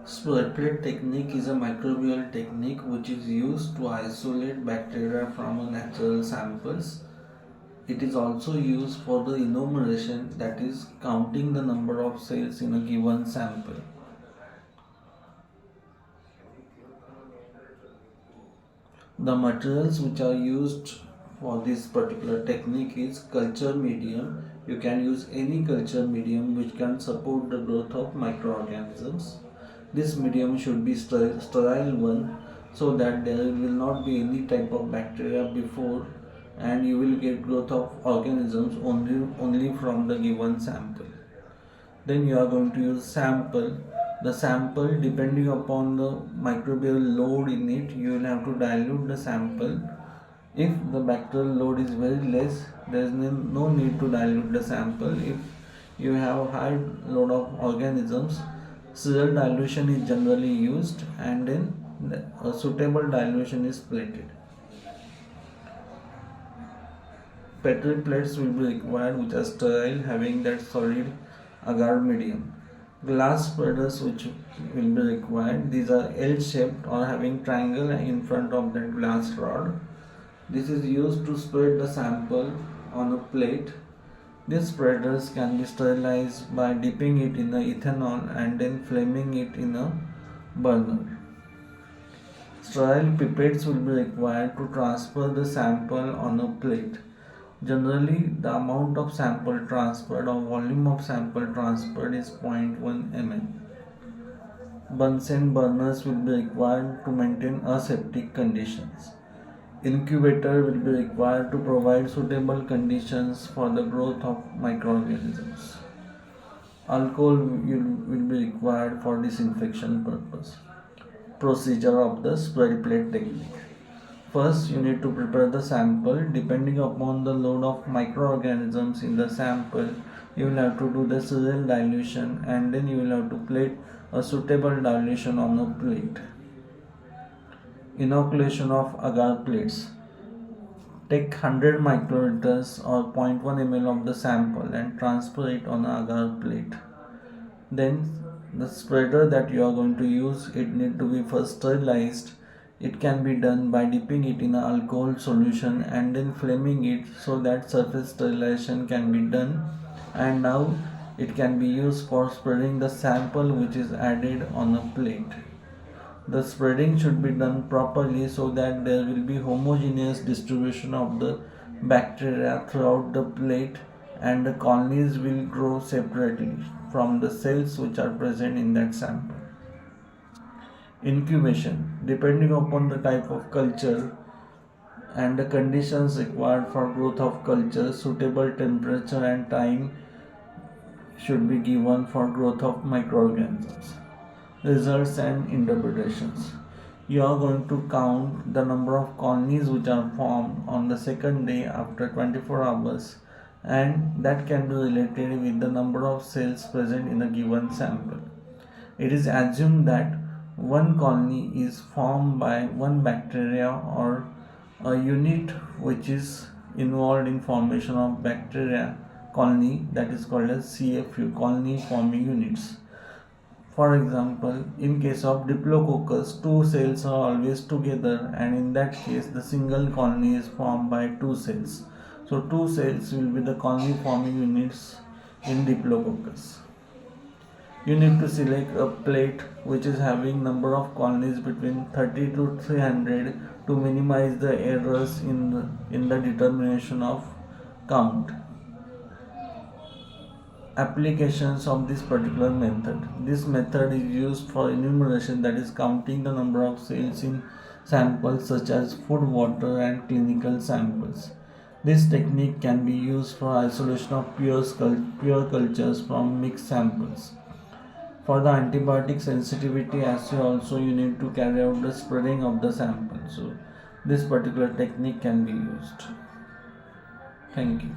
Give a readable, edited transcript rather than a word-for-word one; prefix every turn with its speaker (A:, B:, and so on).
A: Spread plate technique is a microbial technique which is used to isolate bacteria from a natural samples. It is also used for the enumeration, that is counting the number of cells in a given sample. The materials which are used for this particular technique is culture medium. You can use any culture medium which can support the growth of microorganisms. This medium should be sterile one, so that there will not be any type of bacteria before, and you will get growth of organisms only from the given sample. Then you are going to use sample. The sample, depending upon the microbial load in it, you will have to dilute the sample. If the bacterial load is very less, there is no need to dilute the sample. If you have high load of organisms, serial dilution is generally used, and then a suitable dilution is plated. Petri plates will be required which are sterile, having that solid agar medium. Glass spreaders which will be required. These are L-shaped or having triangle in front of that glass rod. This is used to spread the sample on a plate. These spreaders can be sterilized by dipping it in the ethanol and then flaming it in a burner. Sterile pipettes will be required to transfer the sample on a plate. Generally, the amount of sample transferred or volume of sample transferred is 0.1 ml. Bunsen burners will be required to maintain aseptic conditions. Incubator will be required to provide suitable conditions for the growth of microorganisms. Alcohol will be required for disinfection purpose. Procedure of the spread plate technique. First, you need to prepare the sample. Depending upon the load of microorganisms in the sample, you will have to do the serial dilution, and then you will have to plate a suitable dilution on a plate. Inoculation of agar plates. Take 100 microliters or 0.1 ml of the sample and transfer it on an agar plate. Then the spreader that you are going to use, it need to be first sterilized. It can be done by dipping it in an alcohol solution and then flaming it, so that surface sterilization can be done, and now it can be used for spreading the sample which is added on a plate. The spreading should be done properly so that there will be homogeneous distribution of the bacteria throughout the plate, and the colonies will grow separately from the cells which are present in that sample. Incubation. Depending upon the type of culture and the conditions required for growth of culture, suitable temperature and time should be given for growth of microorganisms. Results and interpretations. You are going to count the number of colonies which are formed on the second day after 24 hours, and that can be related with the number of cells present in a given sample. It is assumed that one colony is formed by one bacteria or a unit which is involved in formation of bacteria colony, that is called as CFU, colony forming units. For example, in case of Diplococcus, two cells are always together, and in that case the single colony is formed by two cells. So two cells will be the colony forming units in Diplococcus. You need to select a plate which is having number of colonies between 30 to 300 to minimize the errors in the determination of count. Applications of this particular method. This method is used for enumeration, that is counting the number of cells in samples such as food, water and clinical samples. This technique can be used for isolation of pure cultures from mixed samples. For the antibiotic sensitivity assay also, you need to carry out the spreading of the sample. So this particular technique can be used. Thank you.